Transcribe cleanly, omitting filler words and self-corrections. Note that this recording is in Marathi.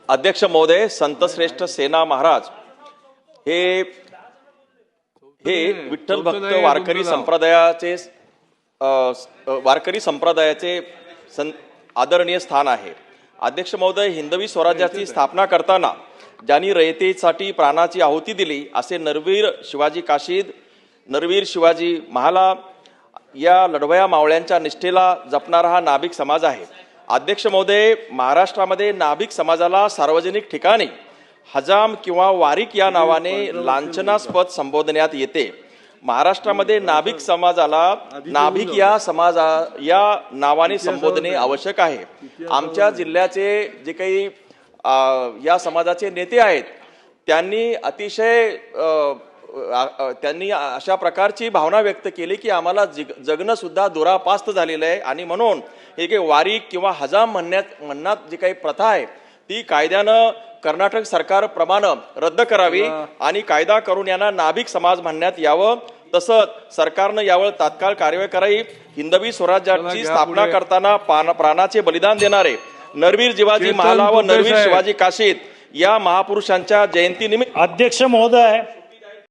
अध्यक्ष महोदय, संतश्रेष्ठ सेना महाराज हे विठ्ठल भक्त वारकरी संप्रदायाचे आदरणीय स्थान आहे। अध्यक्ष महोदय, हिंदवी स्वराज्याची स्थापना करताना ज्यांनी रयतेसाठी प्राणाची आहुती दिली असे नरवीर शिवाजी काशीद, नरवीर शिवाजी महाला या लढवया मावळ्यांच्या निष्ठेला जपणारा हा नाभिक समाज आहे। अध्यक्ष महोदय, महाराष्ट्रामध्ये नाभिक समाजाला सार्वजनिक ठिकाणी हजाम किंवा वारिक या नावाने लांछनास्पद संबोधण्यात येते। महाराष्ट्रामध्ये नाभिक समाजाला नाभिक या नावाने संबोधणे आवश्यक आहे। आमच्या जिल्ह्याचे जे काही या समाजाचे नेते आहेत त्यांनी अशा प्रकारची भावना व्यक्त केली की आम्हाला जगणं सुद्धा दुरापास्त झालेलं आहे आणि म्हणून हे काही वारीक किंवा हजाम म्हणण्यात जी काही प्रथा आहे ती कायद्यानं कर्नाटक सरकारप्रमाणे रद्द करावी आणि कायदा करून यांना नाभिक समाज म्हणण्यात यावं। तसंच सरकारनं यावर तात्काळ कार्यवाही करावी। हिंदवी स्वराज्याची स्थापना करताना प्राणाचे बलिदान देणारे नरवीर शिवाजी महाला व नरवीर शिवाजी काशीद या महापुरुषांच्या जयंतीनिमित्त अध्यक्ष महोदय,